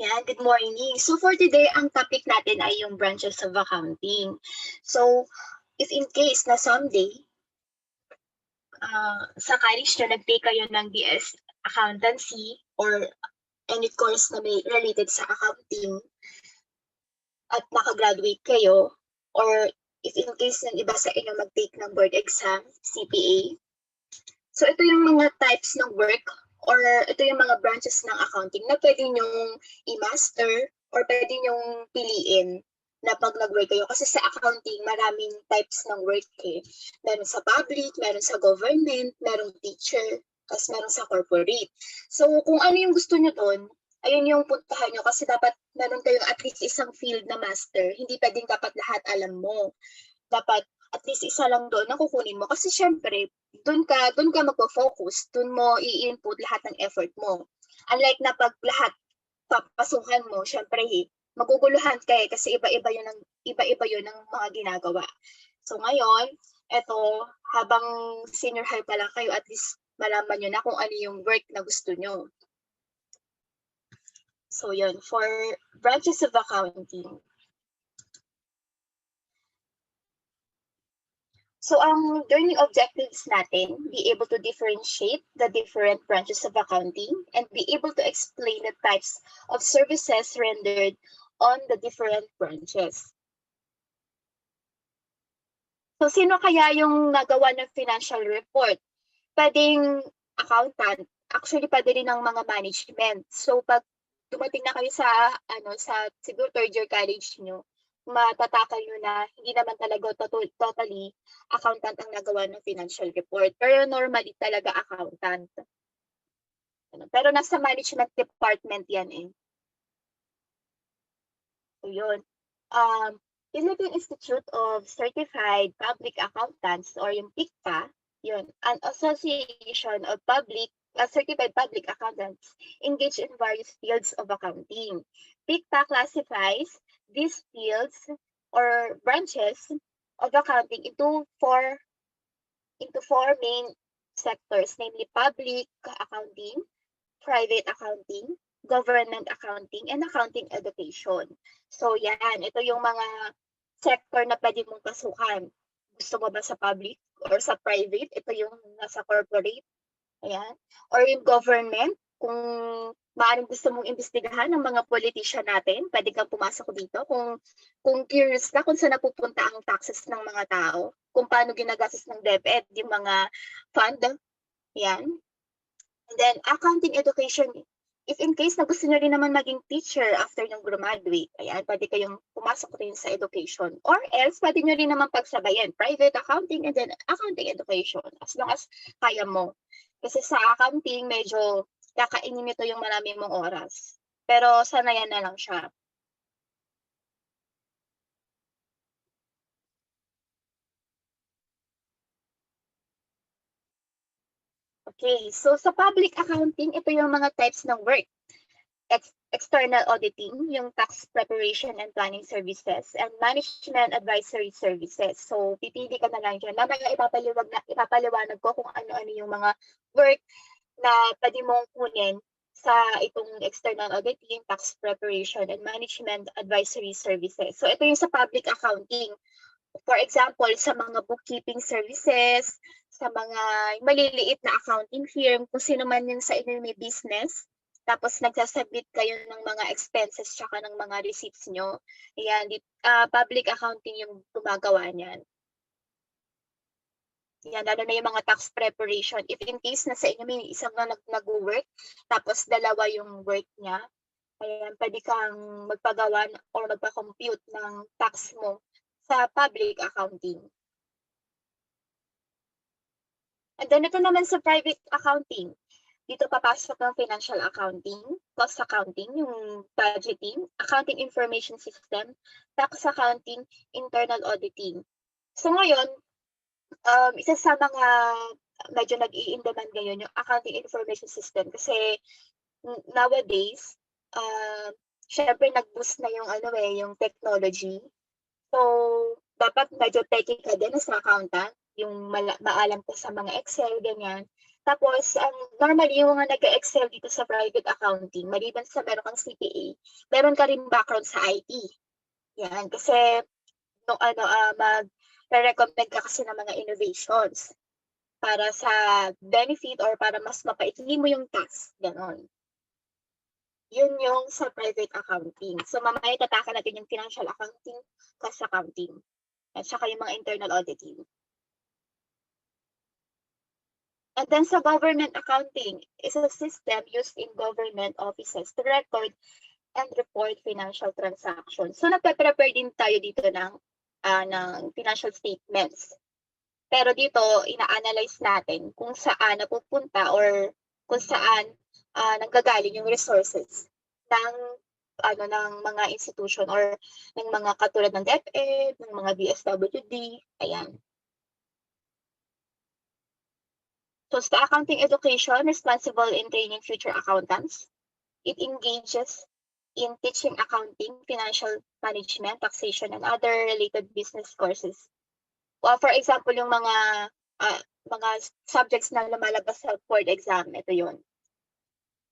Yan, good morning. So for today, ang topic natin ay yung branches of accounting. So if in case na someday, sa college na nag-take kayo ng BS Accountancy or any course na may related sa accounting at nakagraduate kayo, or if in case ng iba sa inyo mag-take ng board exam, CPA. So ito yung mga types ng work or ito yung mga branches ng accounting na pwede nyong i-master or pwede nyong piliin na pag nag-work kayo. Kasi sa accounting, maraming types ng work eh. Meron sa public, meron sa government, meron teacher, tapos meron sa corporate. So kung ano yung gusto nyo doon, ayun yung puntahan nyo kasi dapat meron kayong at least isang field na master. Hindi pwedeng dapat lahat alam mo. Dapat at least isa lang doon na kukunin mo. Kasi syempre, doon ka magpo-focus, doon mo i-input lahat ng effort mo. Unlike na pag lahat papasukan mo, syempre maguguluhan ka kasi iba-iba yun ng mga ginagawa. So ngayon, eto, habang senior high pa lang kayo, at least malaman nyo na kung ano yung work na gusto nyo. So yun, for branches of accounting. So ang learning objectives natin, be able to differentiate the different branches of accounting and be able to explain the types of services rendered on the different branches. So sino kaya yung nagawa ng financial report? Pwedeng accountant, actually pwede rin ng mga management. So pag dumating na kayo sa siguro third year college nyo, matatakal nyo na hindi naman talaga totally accountant ang nagawa ng financial report. Pero normally talaga accountant. Pero nasa management department yan eh. So yun. Philippine Institute of Certified Public Accountants or yung PICPA, yun, an association of certified public accountants engaged in various fields of accounting. PICPA classifies these fields or branches of accounting into four main sectors, namely public accounting, private accounting, government accounting, and accounting education. So yan, ito yung mga sector na pwede mong pasukan. Gusto mo ba sa public or sa private? Ito yung nasa corporate. Ayan. Or yung government, kung maaaring gusto mong imbestigahan ng mga politician natin, pwede kang pumasok dito. Kung curious ka kung saan napupunta ang taxes ng mga tao, kung paano ginagastos ng DepEd, yung mga fund, yan. And then, accounting education, if in case na gusto nyo rin naman maging teacher after nyo graduate, ayan, pwede kayong pumasok rin sa education. Or else, pwede nyo rin naman pagsabayan, private accounting and then accounting education, as long as kaya mo. Kasi sa accounting, medyo kakainin nito yung marami mong oras. Pero sanayan na lang siya. Okay, so sa public accounting, ito yung mga types ng work. External auditing, yung tax preparation and planning services, and management advisory services. So, pipili ka na lang dyan. Mamaya ipapaliwanag ko kung ano-ano yung mga work na pwede mong kunin sa itong external auditing, tax preparation, and management advisory services. So, ito yung sa public accounting. For example, sa mga bookkeeping services, sa mga maliliit na accounting firm, kung sino man yung sa inyo may business, tapos nagsasubmit kayo ng mga expenses tsaka ng mga receipts nyo. Ayan, public accounting yung gumagawa niyan. Yan, lalo na yung mga tax preparation. If in case na sa inyo may isang na nag-work, tapos dalawa yung work niya, ayan, pwede kang magpagawa or magpa-compute ng tax mo sa public accounting. And then ito naman sa private accounting. Dito papasok ng financial accounting, cost accounting, yung budgeting, accounting information system, tax accounting, internal auditing. So ngayon, isa sa mga medyo nag-i-in-demand ngayon yung accounting information system kasi nowadays, syempre nag-boost na yung yung technology. So, dapat medyo techy ka din sa accountant, yung maalam ka sa mga Excel, ganyan. Tapos, normally, yung mga nag-excel dito sa private accounting, maliban sa meron kang CPA, meron ka rin background sa IT. Yan, kasi nung mag-recommend ka kasi ng mga innovations para sa benefit or para mas mapaikli mo yung task. Ganon. Yun yung sa private accounting. So, mamaya tataka natin yung financial accounting, cost accounting, at saka yung mga internal auditing. And then sa government accounting is a system used in government offices to record and report financial transactions. So nagpe-prepare din tayo dito ng financial statements. Pero dito, ina-analyze natin kung saan napupunta or kung saan nanggagaling yung resources ng ng mga institution or ng mga katulad ng DepEd, ng mga DSWD, ayan. So sa accounting education, responsible in training future accountants. It engages in teaching accounting, financial management, taxation, and other related business courses. For example, yung mga subjects na lumalabas sa board exam, ito yun.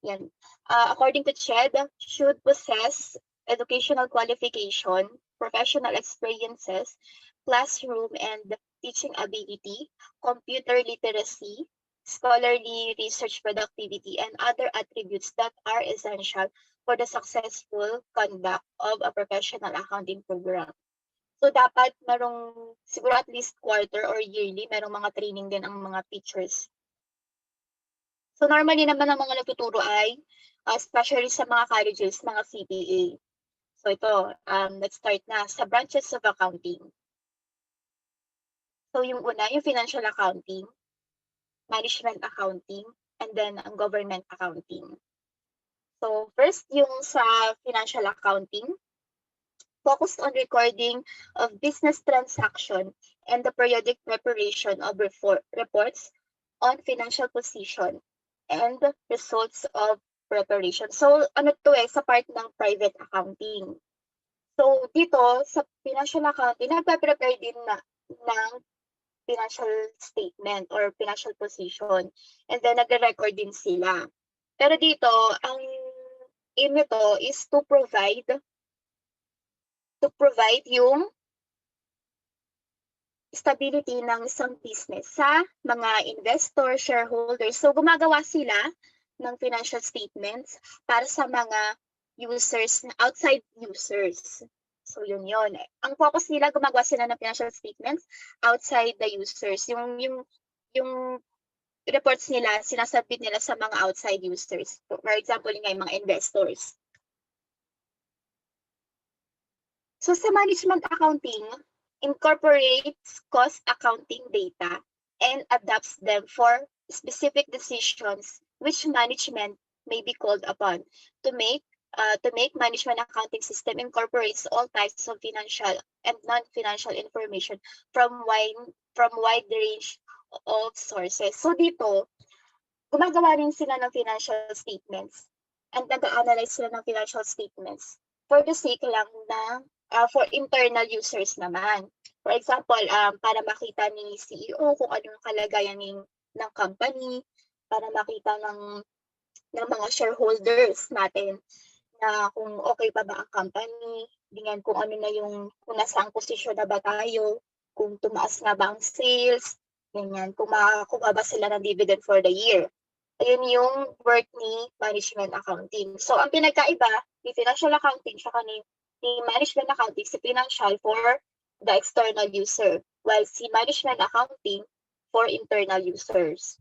Yan. According to CHED, should possess educational qualification, professional experiences, classroom and teaching ability, computer literacy, scholarly research productivity, and other attributes that are essential for the successful conduct of a professional accounting program. So dapat merong siguro at least quarter or yearly, merong mga training din ang mga teachers. So normally naman ang mga nagtuturo ay, especially sa mga colleges, mga CPA. So ito, let's start na sa branches of accounting. So yung una, yung financial accounting, management accounting, and then ang government accounting. So first, yung sa financial accounting, focused on recording of business transaction and the periodic preparation of reports on financial position and results of preparation. So ano to sa part ng private accounting. So dito sa financial accounting, nagpe-prepare din ng financial statement or financial position, and then nagre-record din sila. Pero dito, ang aim nito is to provide yung stability ng isang business sa mga investor, shareholders. So gumagawa sila ng financial statements para sa mga users, outside users. So yun. Ang focus nila, gumagawa sila ng financial statements outside the users. Yung reports nila, sinasubmit nila sa mga outside users. For example, yung mga investors. So sa management accounting, incorporates cost accounting data and adapts them for specific decisions which management may be called upon to make management accounting system incorporates all types of financial and non-financial information from wide range of sources. So dito, gumagawa rin sila ng financial statements and nag-analyze sila ng financial statements for the sake lang na for internal users naman. For example, para makita ni CEO kung ano yung kalagayan ng company, para makita ng mga shareholders natin na kung okay pa ba ang company, ganyan kung ano na kung nasa posisyon na ba tayo, kung tumaas nga ba ang sales, ganyan, kung makakuha ba sila ng dividend for the year. Ayun yung work ni management accounting. So, ang pinagkaiba ni financial accounting saka ni management accounting, si financial for the external user, while si management accounting for internal users.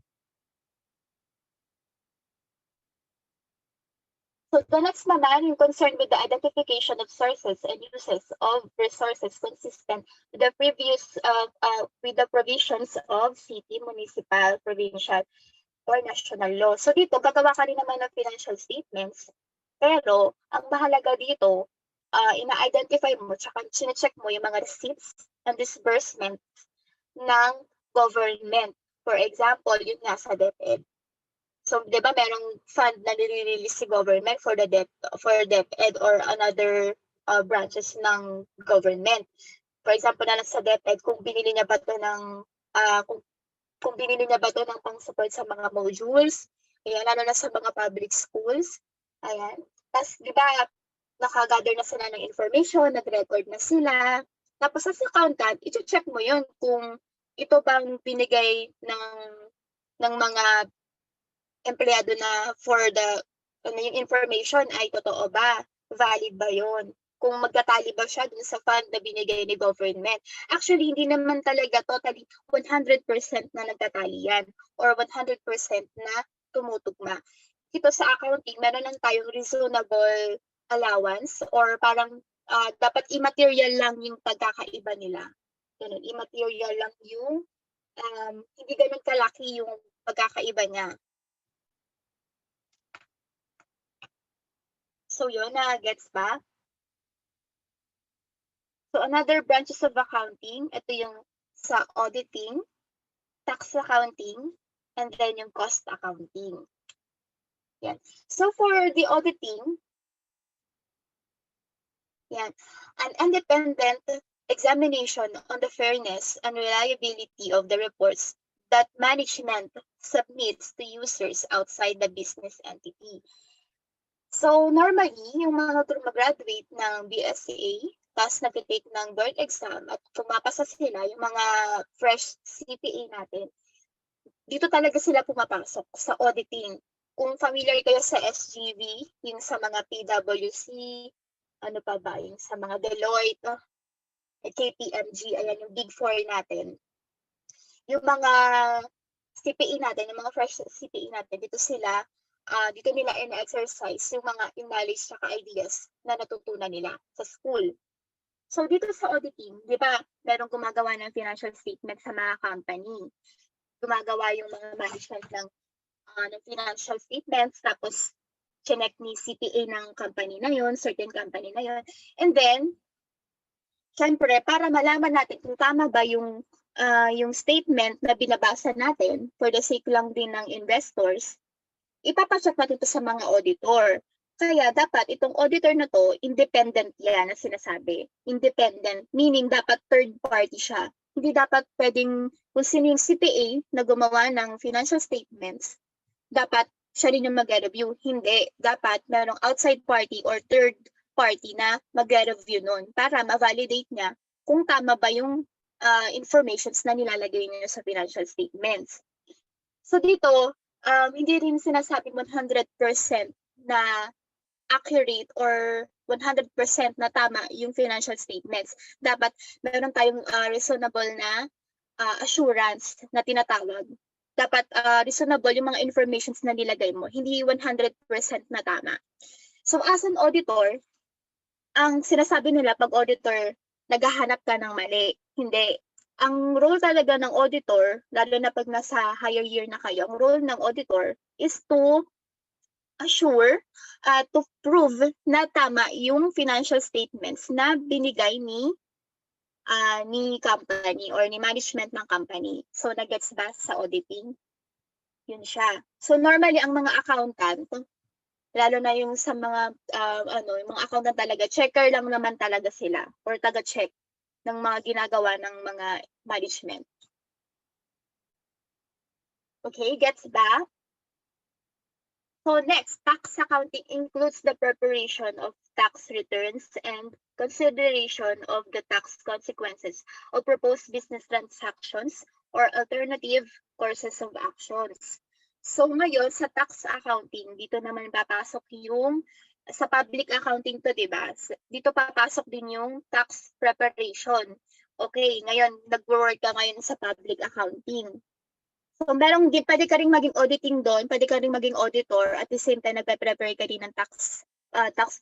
So the next naman, yung concern with the identification of sources and uses of resources consistent with the with the provisions of city, municipal, provincial, or national law. So dito, gagawa ka rin naman ng financial statements, pero ang mahalaga dito, ina-identify mo, tsaka sine-check mo yung mga receipts and disbursements ng government. For example, yun nga sa DepEd. So, di ba merong fund na nire-release si government for DepEd or another branches ng government. For example, na sa DepEd, kung binili niya ba ito ng kung binili niya ba 'to ng pang-support sa mga modules, ayan, lalo na sa mga public schools, ayan. Ta's 'di ba, naka-gather na sila ng information, nag-record na sila. Tapos as accountant, iche-check mo 'yun kung ito bang binigay ng mga empleyado na for the yung information ay totoo ba, valid ba 'yun, kung magtatali ba siya dun sa fund na binigay ni government. Actually, hindi naman talaga totally 100% na nagtatali yan or 100% na tumutugma. Dito sa accounting, meron lang tayong reasonable allowance or parang dapat immaterial lang yung pagkakaiba nila. Ganun, immaterial lang yung hindi ganun kalaki yung pagkakaiba niya. So yun, gets ba? So another branches of accounting, ito yung sa auditing, tax accounting, and then yung cost accounting. Yan. So for the auditing, yan, an independent examination on the fairness and reliability of the reports that management submits to users outside the business entity. So normally, yung mga graduate ng BSA, tapos nag-take ng board exam at pumapasa sila, yung mga fresh CPA natin, dito talaga sila pumapasok sa auditing. Kung familiar kayo sa SGV, yung sa mga PwC, ano pa ba, yung sa mga Deloitte, KPMG, ayan yung Big Four natin. Yung mga CPA natin, yung mga fresh CPA natin, dito nila in-exercise yung mga knowledge at ideas na natutunan nila sa school. So dito sa auditing, di ba, merong gumagawa ng financial statement sa mga company. Gumagawa yung mga management ng financial statements, tapos chinek ni CPA ng company na yon, certain company na yon. And then, syempre, para malaman natin kung tama ba yung statement na binabasa natin for the sake lang din ng investors, ipapacheck natin ito sa mga auditor. Kaya dapat itong auditor na to, independent yan na sinasabi. Independent, meaning dapat third party siya. Hindi dapat pwedeng kung sino yung CPA na gumawa ng financial statements, dapat siya rin yung mag-review. Hindi. Dapat merong outside party or third party na mag-review nun para ma-validate niya kung tama ba yung informations na nilalagay niya sa financial statements. So dito, hindi rin sinasabing 100% na accurate or 100% na tama yung financial statements. Dapat meron tayong reasonable na assurance na tinatawag. Dapat reasonable yung mga informations na nilagay mo. Hindi 100% na tama. So as an auditor, ang sinasabi nila pag auditor, naghahanap ka ng mali. Hindi. Ang role talaga ng auditor, lalo na pag nasa higher year na kayo, ang role ng auditor is to assure, to prove na tama yung financial statements na binigay ni company or ni management ng company. So, nag-gets ba sa auditing? Yun siya. So, normally, ang mga accountant, lalo na yung sa mga, yung mga accountant talaga, checker lang naman talaga sila or taga-check ng mga ginagawa ng mga management. Okay, gets ba? So next, tax accounting includes the preparation of tax returns and consideration of the tax consequences of proposed business transactions or alternative courses of actions. So ngayon, sa tax accounting, dito naman papasok yung sa public accounting to, di ba? Dito papasok din yung tax preparation. Okay, ngayon, nag-work ka ngayon sa public accounting. So, pwede ka rin maging auditing doon, pwede ka rin maging auditor, at the same time, nagpe-prepare ka rin ng tax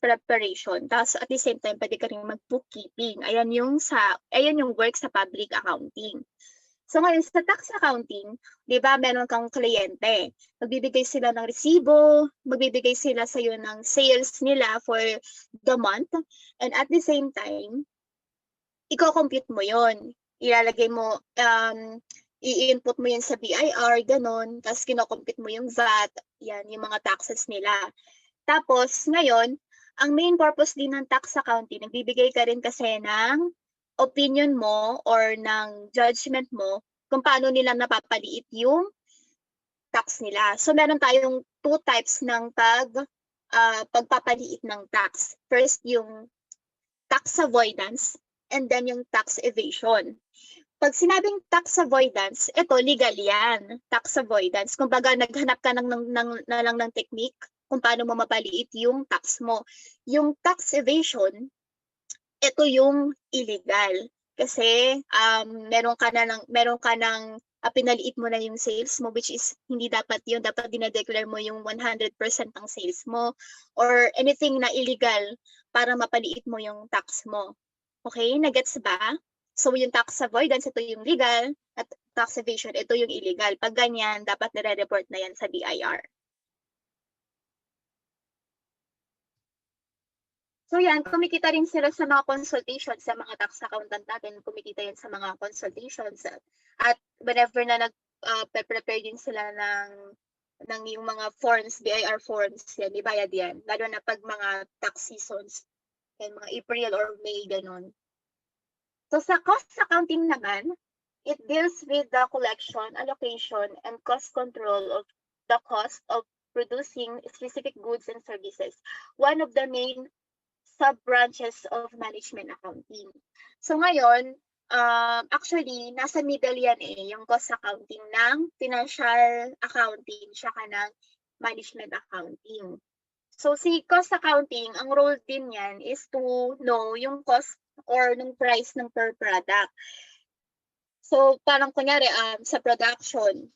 preparation. Tapos, at the same time, pwede ka rin mag-bookkeeping. Ayan yung work sa public accounting. So, ngayon, sa tax accounting, di ba, meron kang kliyente. Magbibigay sila ng resibo, magbibigay sila sa'yo ng sales nila for the month. And at the same time, i-compute mo yon. Ilalagay mo, i-input mo yun sa BIR, ganon. Tapos kinocompute mo yung VAT, yan, yung mga taxes nila. Tapos, ngayon, ang main purpose din ng tax accounting, nagbibigay ka rin kasi ng opinion mo or ng judgment mo kung paano nila napapaliit yung tax nila. So meron tayong two types ng pagpapaliit ng tax. First, yung tax avoidance and then yung tax evasion. Pag sinabing tax avoidance, ito legal yan. Tax avoidance. Kumbaga naghanap ka na lang ng technique kung paano mo mapaliit yung tax mo. Yung tax evasion, ito yung illegal. Kasi meron ka ng pinaliit mo na yung sales mo, which is hindi dapat yun. Dapat dinadeclare mo yung 100% ng sales mo or anything na illegal para mapaliit mo yung tax mo. Okay? Nagets ba? So yung tax avoidance, ito yung legal, at tax evasion, ito yung illegal. Pag ganyan, dapat nire-report na yan sa BIR. So yan, kumikita rin sila sa mga consultations sa mga tax accountant natin. Kumikita yan sa mga consultations. At whenever na nag-prepare din sila ng yung mga forms, BIR forms, yan, ibayad yan. Lalo na pag mga tax seasons, yan, mga April or May, ganun. So sa cost accounting naman, it deals with the collection, allocation, and cost control of the cost of producing specific goods and services. One of the main sub-branches of management accounting. So ngayon, actually, nasa middle yan yung cost accounting ng financial accounting tsaka ng management accounting. So si cost accounting, ang role din yan is to know yung cost or ng price ng per product. So parang kunyari sa production,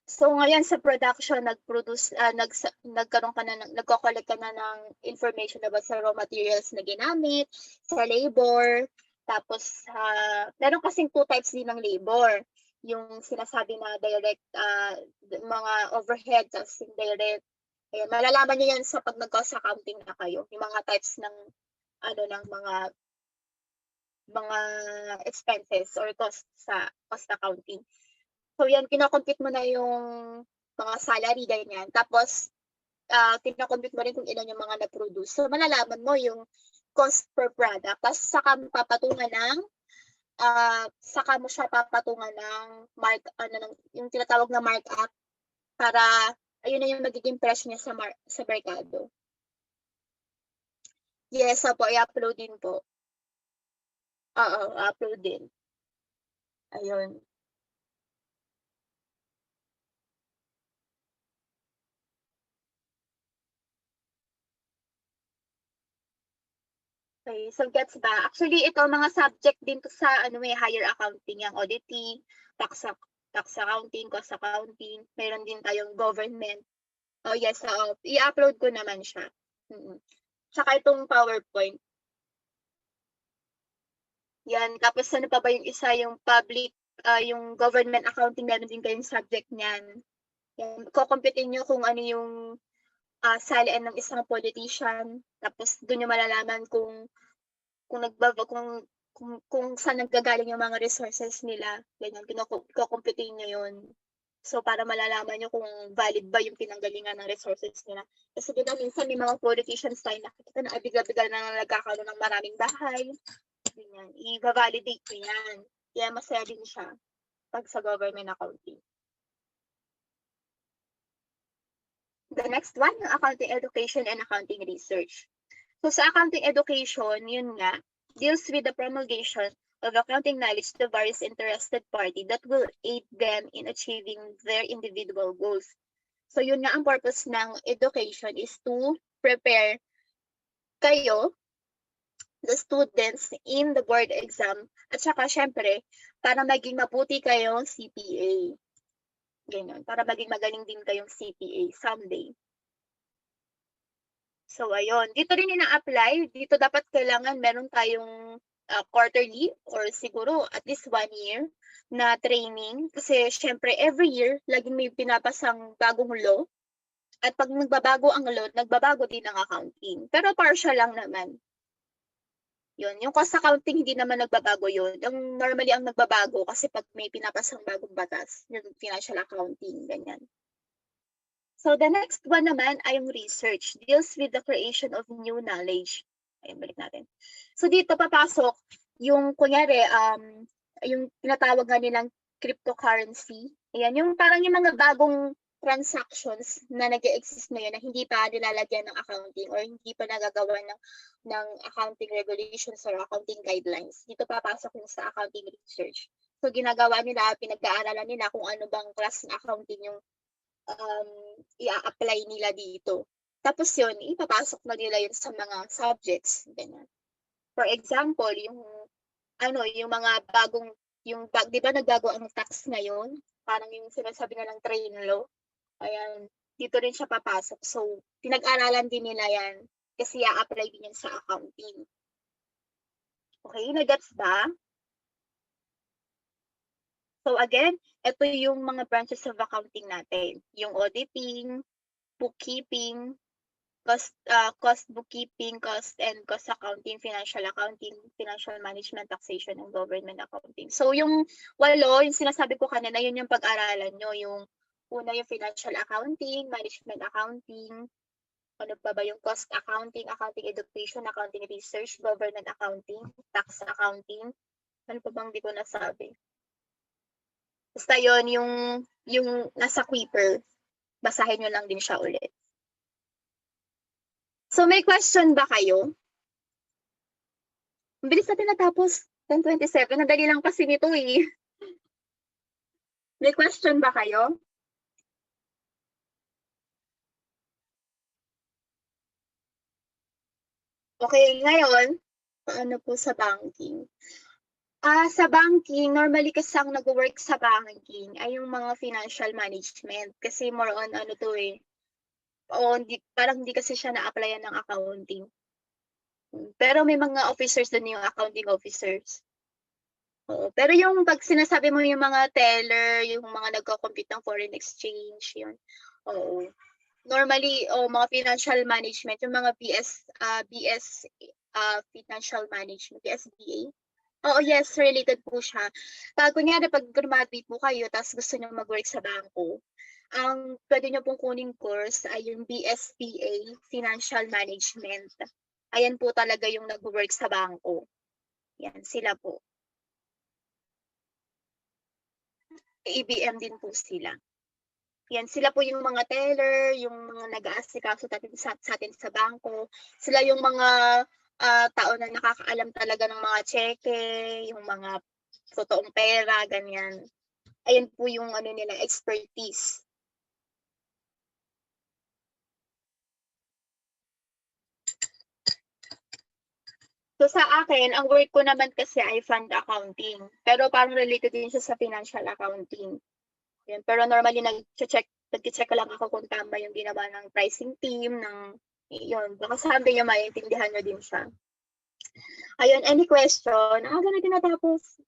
so ngayon sa production, nagkaroon ka na, nagko-collect ka na ng information about sa raw materials na ginamit, sa labor, tapos meron kasing two types din ng labor. Yung sinasabi na direct, mga overhead, tapos indirect. Ayan, malalaman niyo yan sa pag nag-cost accounting na kayo. Yung mga types ng mga expenses or cost sa cost accounting. So yan, kinocompute mo na yung mga salary, ganyan. Tapos, kinocompute mo rin kung ilan yung mga na-produce. So malalaman mo yung cost per product. Tapos saka mo siya papatungan ng yung tinatawag na markup para ayun na yung magiging price niya sa merkado. Yes, po, i-upload din po. Oo, upload din. Ayun. Okay, so gets ba? Actually, ito mga subject din to sa higher accounting, yung auditing, tax accounting, cost accounting, meron din tayong government. Oh yes, i-upload ko naman siya. Tsaka itong PowerPoint. Yan, tapos ano pa ba yung isa, yung public, yung government accounting, meron din kayong subject niyan. Yan, kukumpitin nyo kung ano yung salian ng isang politician, tapos doon nyo malalaman kung saan naggagaling yung mga resources nila. Ganyan, kukumpitin nyo yun. So, para malalaman nyo kung valid ba yung pinanggalingan ng resources nila. Kasi diba, minsan may mga politicians tayo nakikita na bigla-bigla na nagkakaroon ng maraming bahay. Ganyan, i-validate nyo yan. Kaya masaya din siya pag sa government accounting. The next one, yung accounting education and accounting research. So sa accounting education, yun nga, deals with the promulgation of accounting knowledge to various interested party that will aid them in achieving their individual goals. So yun nga, ang purpose ng education is to prepare kayo, the students, in the board exam, at saka syempre, para maging mabuti kayong CPA. Ganyan, para maging magaling din kayong CPA someday. So, ayun. Dito rin ina-apply. Dito dapat kailangan meron tayong quarterly or siguro at least 1 year na training. Kasi syempre, every year, laging may pinapasang bagong law. At pag nagbabago ang law, nagbabago din ang accounting. Pero partial lang naman. Yun. Yung cost accounting, hindi naman nagbabago yun. Yung normally ang nagbabago kasi pag may pinapasang bagong batas, yung financial accounting, ganyan. So the next one naman ay yung research. Deals with the creation of new knowledge. Ayun, balik natin. So dito papasok yung kunyari, yung tinatawag nga nilang cryptocurrency. Ayan, yung parang yung mga bagong transactions na nag-e-exist ngayon na hindi pa nilalagyan ng accounting or hindi pa nagagawa ng accounting regulations or accounting guidelines. Dito papasok yung sa accounting research. So ginagawa nila, pinag-aaralan nila kung ano bang class ng accounting yung i-apply nila dito. Tapos yun, ipapasok na nila yun sa mga subjects. Ganyan. For example, yung mga bagong, di ba nagbago ang tax ngayon? Parang yung sinasabi na ng train law. Ayan, dito rin siya papasok. So, pinag-aralan din nila yan kasi i-apply din yan sa accounting. Okay, nagets ba? So again, ito yung mga branches of accounting natin. Yung auditing, bookkeeping, cost bookkeeping, cost and cost accounting, financial management, taxation, and government accounting. So yung yung sinasabi ko kanina, yun yung pag-aralan nyo. Yung una yung financial accounting, management accounting, ano pa ba yung cost accounting, accounting education, accounting research, government accounting, tax accounting. Ano pa bang di ko nasabi? Basta yun, yung nasa Quipper. Basahin nyo lang din siya ulit. So may question ba kayo? Ang bilis natin natapos. 10:27. Nadali lang kasi nito eh. May question ba kayo? Okay, ngayon, paano po sa banking? Sa banking, normally kasi ang nag-work sa banking ay yung mga financial management. Kasi more on ano to eh. Parang hindi kasi siya na-applyan ng accounting. Pero may mga officers doon yung accounting officers. Oo. Pero yung pag sinasabi mo yung mga teller, yung mga nagko-compute ng foreign exchange, yun. Oo. Normally, mga financial management, yung mga BS financial management, BSBA. Oo, yes, related po siya. Kunyari, pag graduate po kayo, tapos gusto nyo mag-work sa bangko, ang pwede nyo pong kuning course ay yung BSBA, Financial Management. Ayan po talaga yung nag-work sa bangko. Yan, sila po. ABM din po sila. Yan, sila po yung mga teller, yung mga nag-aasikaso sa atin sa bangko. Sila yung mga tao na nakakaalam talaga ng mga cheque, yung mga totoong pera, ganyan. Ayan po yung ano nila, expertise. So sa akin, ang work ko naman kasi ay fund accounting. Pero parang related din siya sa financial accounting. Yan. Pero normally nag-check ko lang ako kung tama yung ginawa ng pricing team, yun. Baka sabi niyo maintindihan nyo din siya. Ayun, any question? Aga na tinatapos.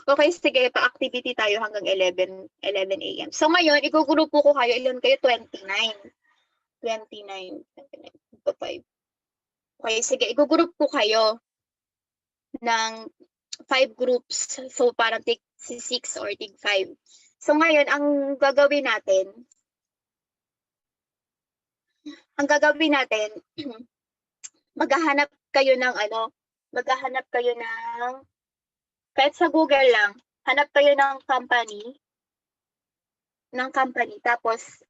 Okay, sige, pa-activity tayo hanggang 11 a.m. So ngayon, igugrupo ko kayo, ilan kayo? 29. 29, 5. Okay, sige, igugroup ko kayo ng 5 groups. So parang tig 6 or tig 5. So ngayon, ang gagawin natin, maghahanap kayo ng kahit sa Google lang, hanap kayo ng company, tapos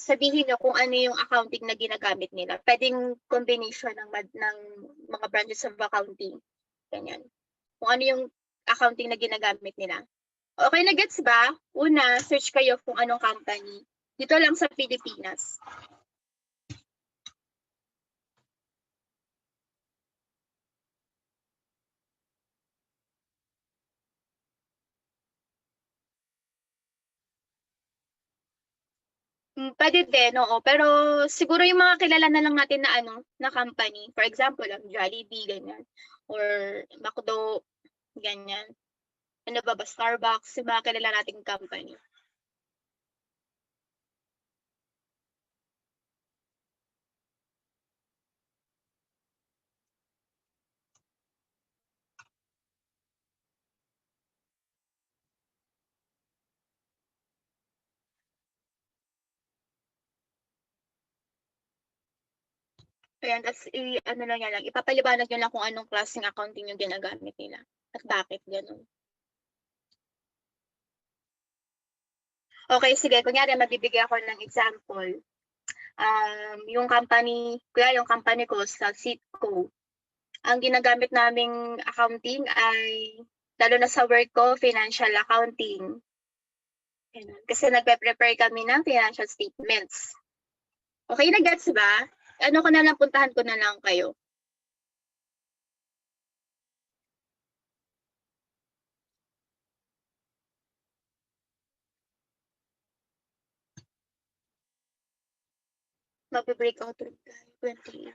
sabihin nyo kung ano yung accounting na ginagamit nila. Pwedeng combination ng mga branches of accounting. Ganyan. Kung ano yung accounting na ginagamit nila. Okay na gets ba? Una, search kayo kung anong company. Dito lang sa Pilipinas. Pwede din, oo. Pero siguro yung mga kilala na lang natin na company. For example, Jollibee, ganyan. Or McDo, ganyan. Ano ba, Starbucks, yung mga kilala nating company. Ayan, ta's i-ano lang niyo lang, ipapaliwanag niyo lang kung anong klaseng accounting yung ginagamit nila at bakit gano'n. Okey, sige kunyari magbibigay ako ng example, yung company kunyari yung company ko sa Citco, ang ginagamit naming accounting ay lalo na sa work ko financial accounting, gano'n. Kasi nagpe-prepare kami ng financial statements. Okey na gets ba? Ano ko na lang, puntahan ko na lang kayo. Magbe-breakout room tayo, 20.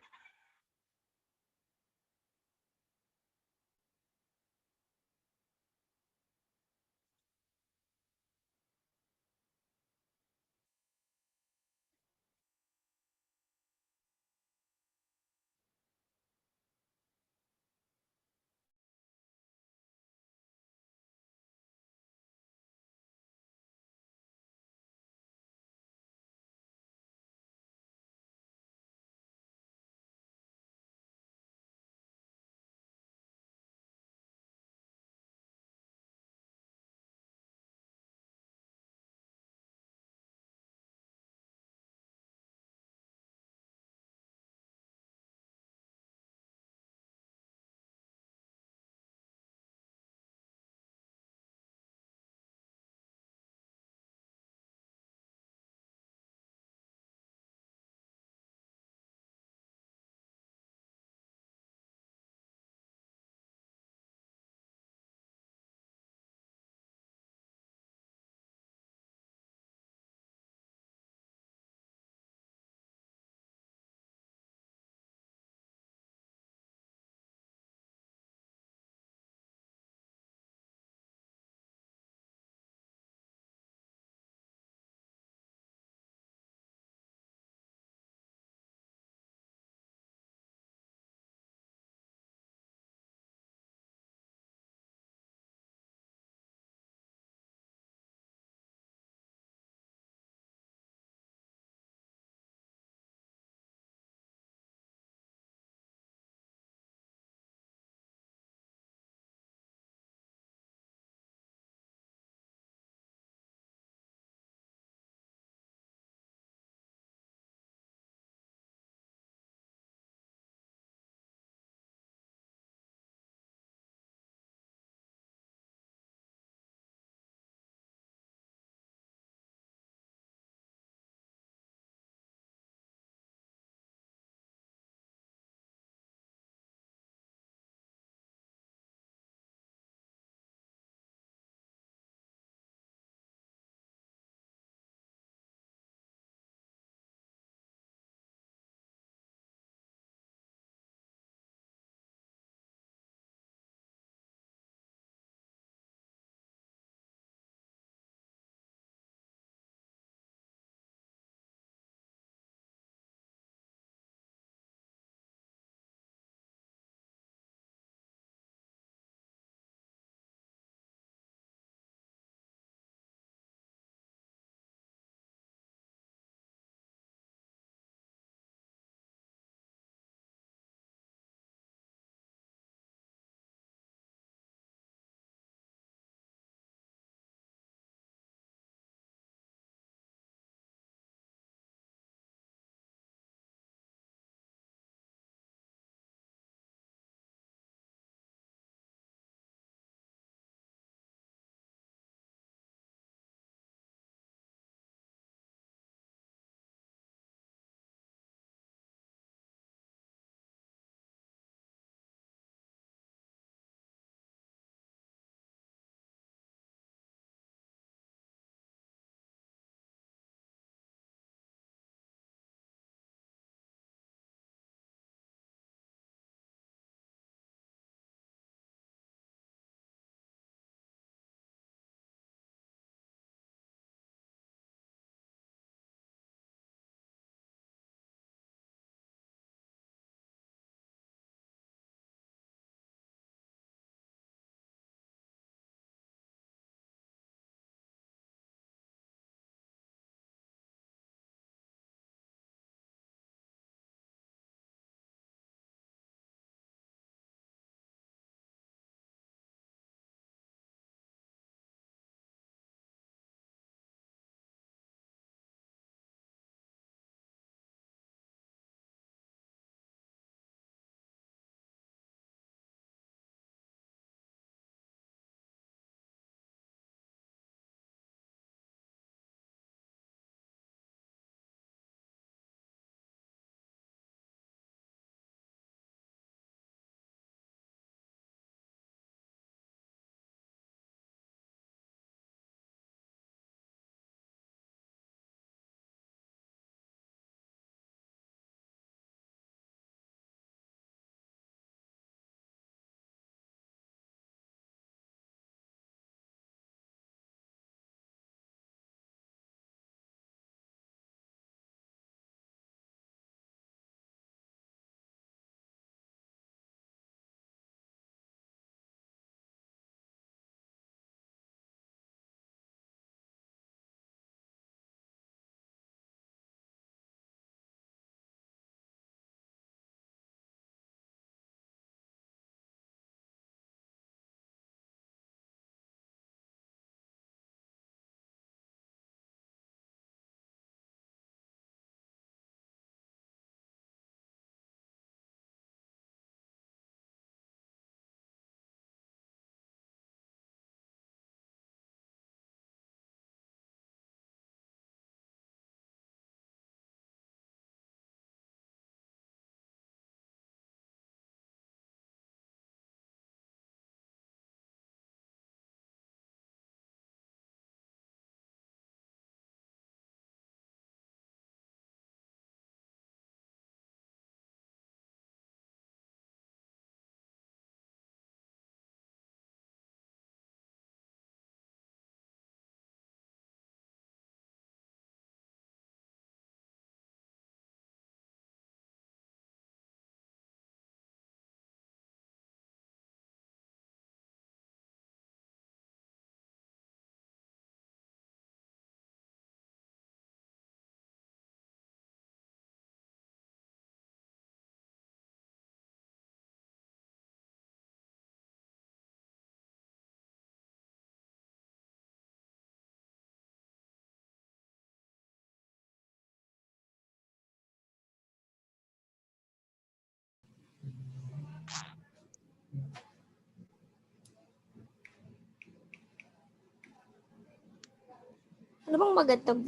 Ano bang magandang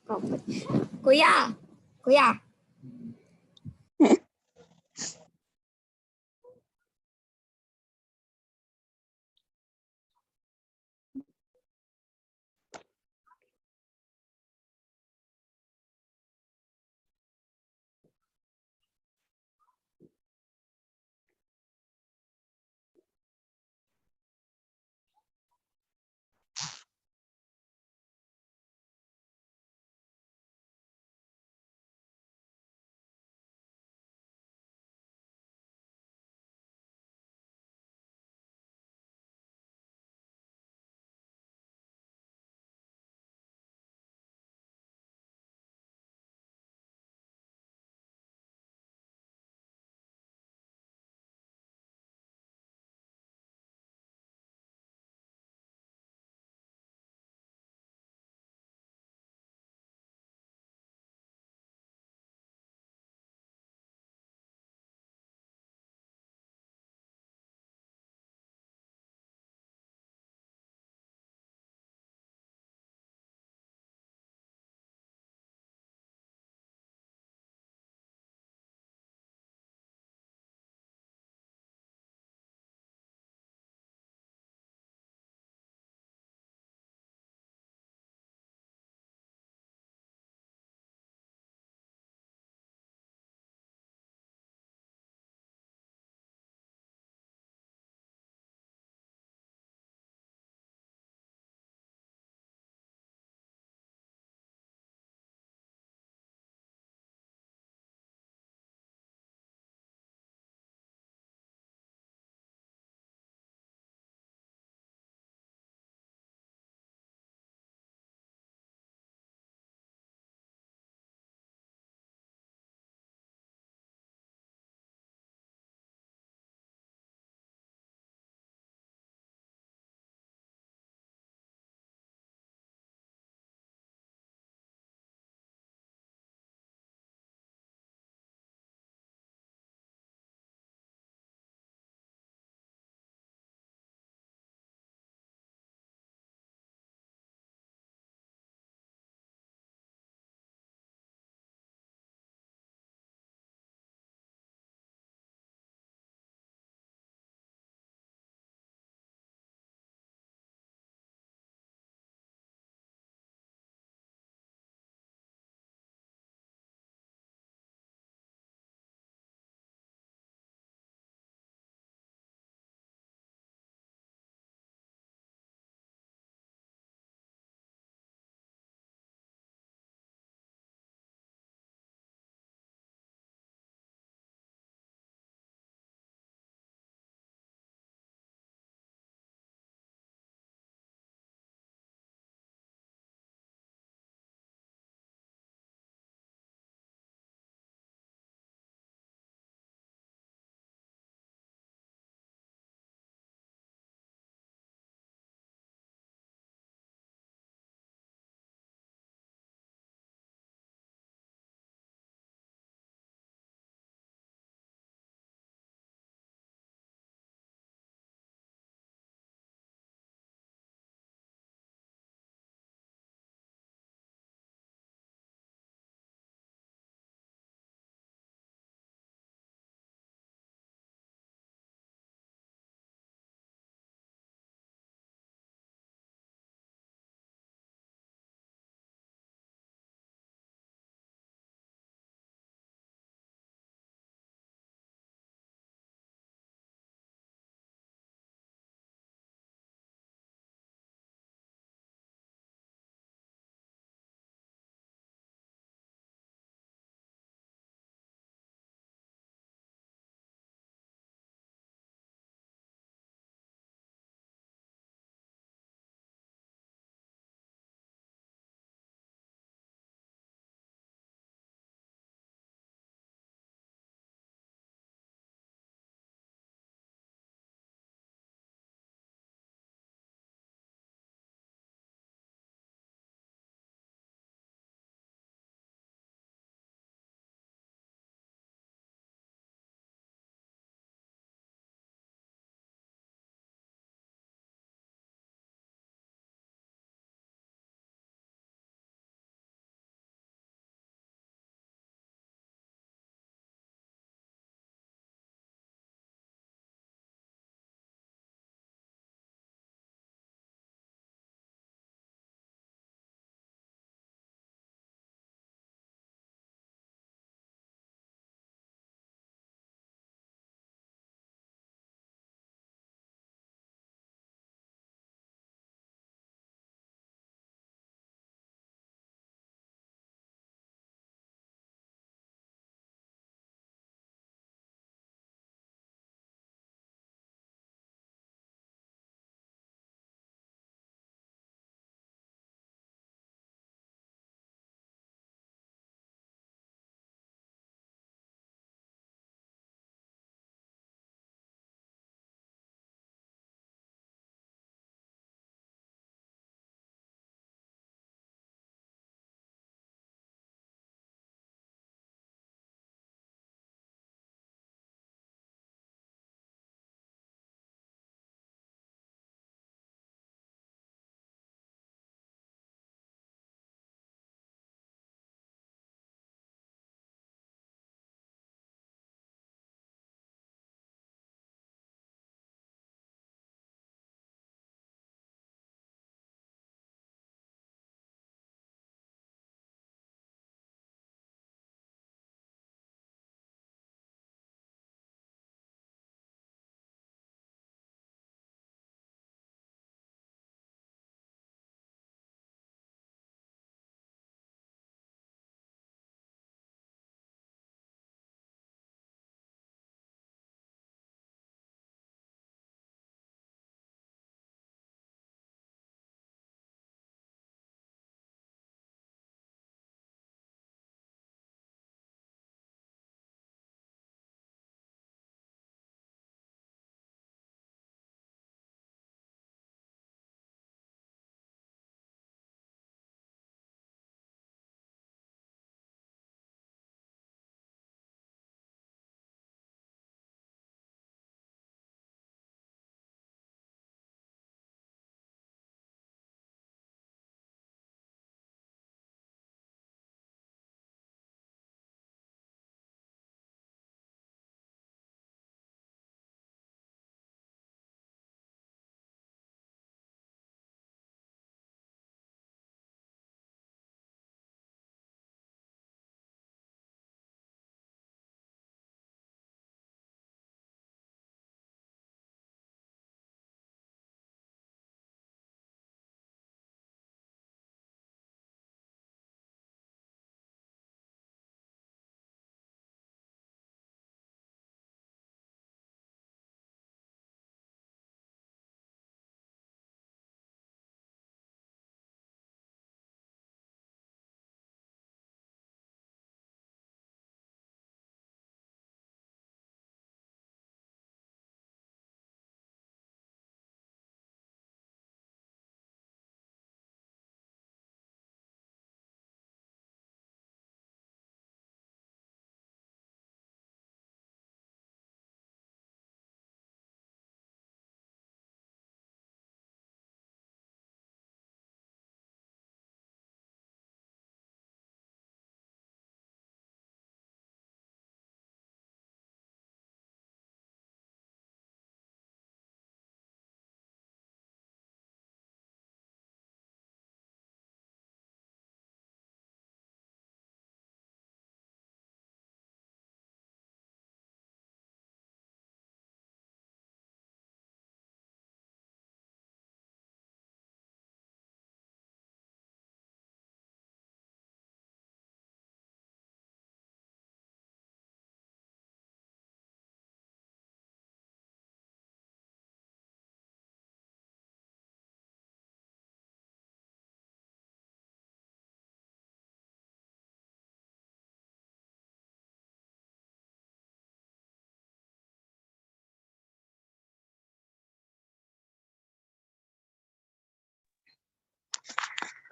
property? Kuya! Kuya!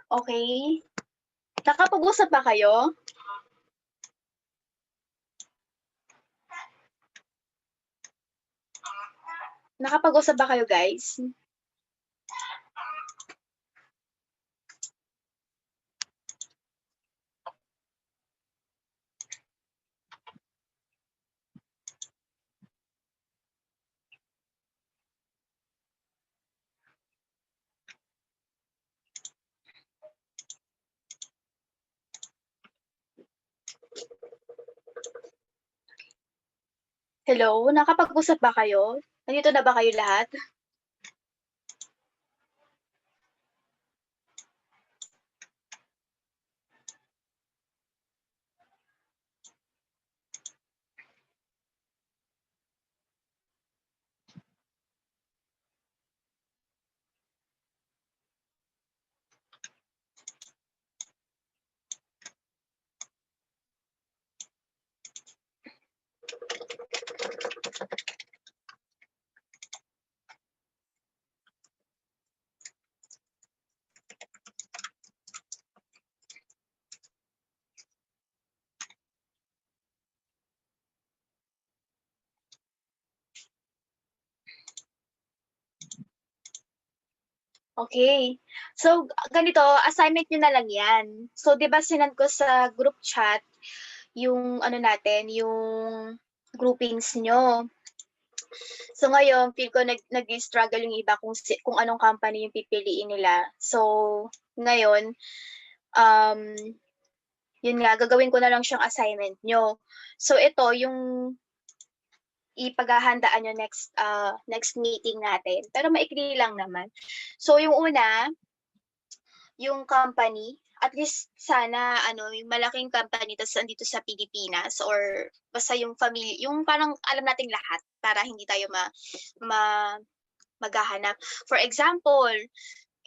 Okay. Nakapag-usap ba kayo? Nakapag-usap ba kayo, guys? Hello, nakapag-usap ba kayo? Nandito na ba kayo lahat? Okay. So, ganito, assignment niyo na lang 'yan. So, 'di ba sinend ko sa group chat yung ano natin, yung groupings niyo. So, ngayon feel ko nag-i-struggle yung iba kung anong company yung pipiliin nila. So, ngayon, um, yun nga, gagawin ko na lang siyang assignment niyo. So, ito yung ipaghahandaan niyo next meeting natin, pero maikli lang naman. So, yung una, yung company, at least sana ano, yung malaking company ta's andito sa Pilipinas or basta yung yung parang alam nating lahat para hindi tayo ma ma maghahanap. For example,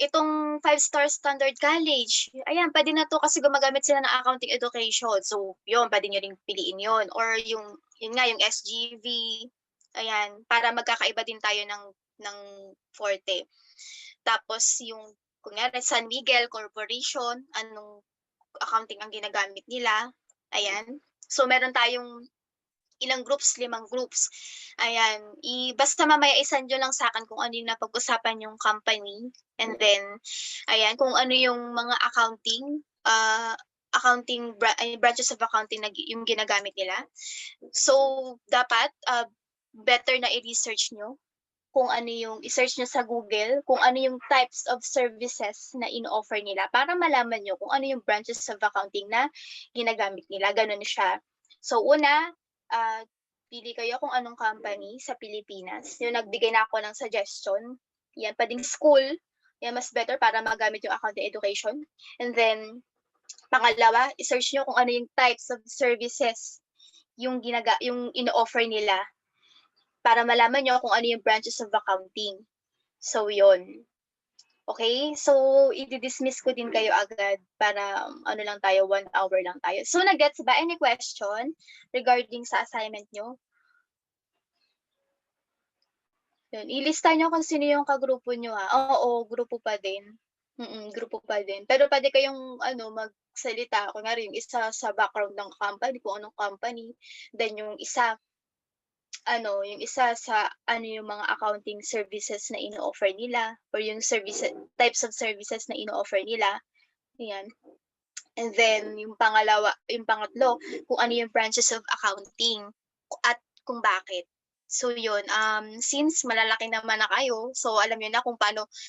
itong five-star standard college, ayan puwede na 'to kasi gumagamit sila ng accounting education. So, yun puwede niyo ring piliin yun or yun nga yung SGV, ayan, para magkakaiba din tayo ng forte. Tapos yung kunyari San Miguel Corporation, anong accounting ang ginagamit nila, ayan. So, meron tayong ilang groups, 5 groups. Ayan, basta mamaya i-send niyo lang sa'kin kung ano yung napag-usapan yung company and then ayan, kung ano yung mga branches of accounting na yung ginagamit nila. So, dapat, better na i-research niyo kung ano yung i-search niyo sa Google kung ano yung types of services na ino-offer nila para malaman niyo kung ano yung branches of accounting na ginagamit nila, gano'n siya. So una, ah, pili kayo kung anong company sa Pilipinas, yung nagbigay na ako ng suggestion, 'yan puwedeng school, 'yan mas better para magamit yung accounting education. And then pangalawa, i-search niyo kung ano yung types of services yung ino-offer nila para malaman niyo kung ano yung branches of accounting. So, yun. Okay? So, i-dismiss ko din kayo agad para ano lang tayo, 1 hour lang tayo. So, nag-gets ba? Any question regarding sa assignment niyo? Yun, ilista niyo kung sino yung kagrupo niyo, ha. Oo, grupo pa din. Grupo pa din. Pero puwede kayong ano, magsalita. Kunwari yung isa sa background ng company, kung anong company, then yung isa ano, yung isa sa ano yung mga accounting services na ino-offer nila or yung types of services na ino-offer nila, ayan. And then yung pangatlo, kung ano yung branches of accounting at kung bakit. So yun, since malalaki naman na kayo, so alam niyo na kung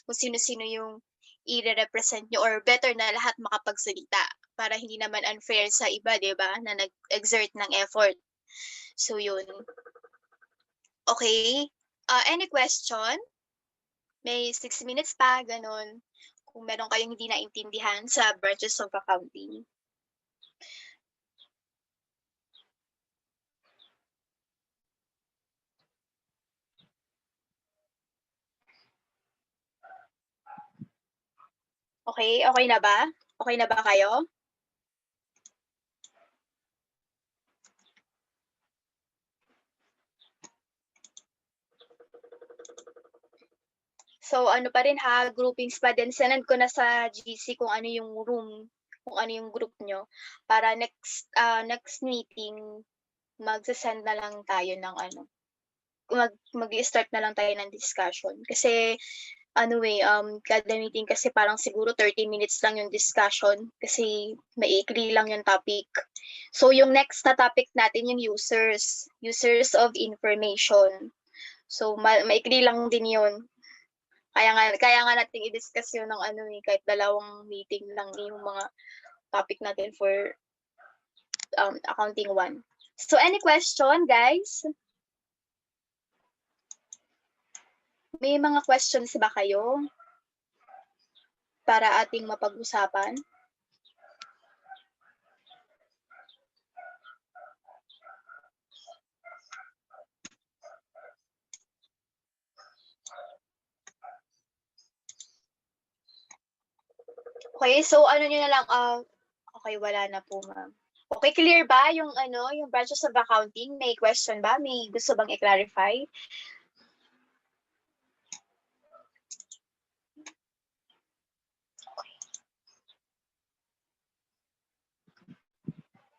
sino-sino yung ire-represent niyo or better na lahat makapagsalita para hindi naman unfair sa iba, 'di ba, na nag-exert ng effort. So yun. Okay. Any question? May 6 minutes pa, gano'n. Kung meron kayong hindi naintindihan sa branches of accounting. Okay, okay na ba? Okay na ba kayo? So ano pa rin ha, groupings pa din. Sinend ko na sa GC kung ano yung room, kung ano yung group nyo. Para next meeting, magse-send na lang tayo ng ano, mag-i-start na lang tayo ng discussion. Kasi kada meeting kasi parang siguro 30 minutes lang yung discussion kasi maikli lang yung topic. So yung next na topic natin yung users of information. So maikli lang din yun. Kaya nga natin i-discuss yun ng kahit 2 meeting lang yung mga topic natin for accounting 1. So any question, guys? May mga questions ba kayo para ating mapag-usapan? Okay, so ano nyo na lang, okay, wala na po, ma'am. Okay, clear ba yung yung branches of accounting? May question ba? May gusto bang i-clarify?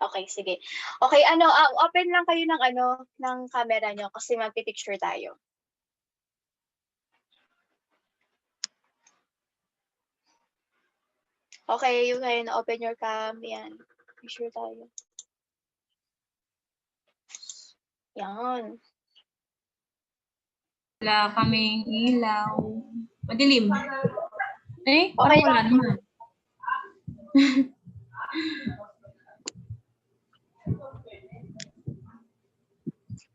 Okay, sige. Okay, open lang kayo ng camera nyo kasi magpi-picture tayo. Okay, you can open your cam. Yan. Picture tayo. Yan. Wala kaming ilaw. Madilim. Eh, Okay. parang wala naman.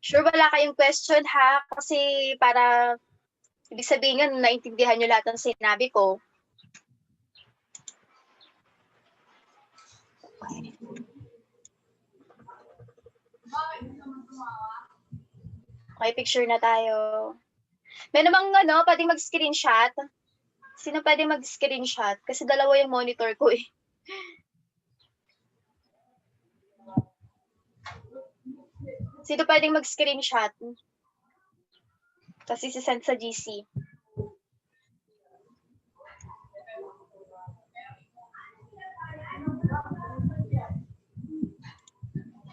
Sure wala kayong question ha? Kasi para ibig sabihin yun, naintindihan nyo lahat ng sinabi ko. Okay, picture na tayo. May namang pwedeng mag-screenshot? Sino pwedeng mag-screenshot? Kasi 2 yung monitor ko eh. Sino pwedeng mag-screenshot? Kasi sisend sa GC.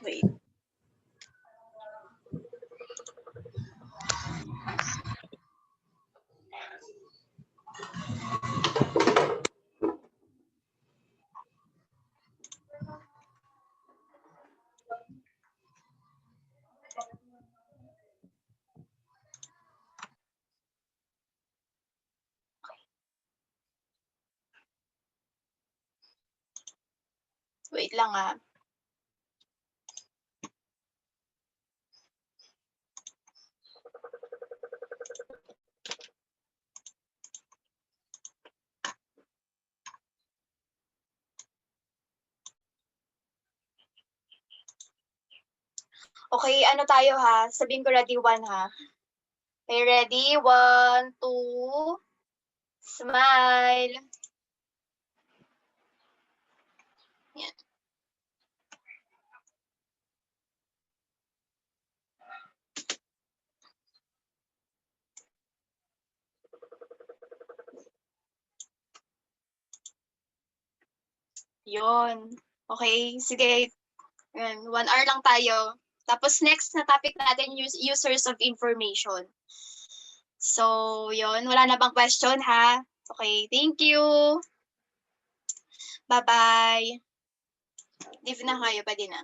Wait. Wait lang ah. Okay, tayo ha? Sabihin ko ready 1 ha? Okay, ready? 1, 2, smile. Yan. Yun. Okay, sige. 1 hour lang tayo. Tapos next na topic natin, users of information. So, yun. Wala na bang question ha? Okay, thank you. Bye-bye. Leave na kayo, pwede na.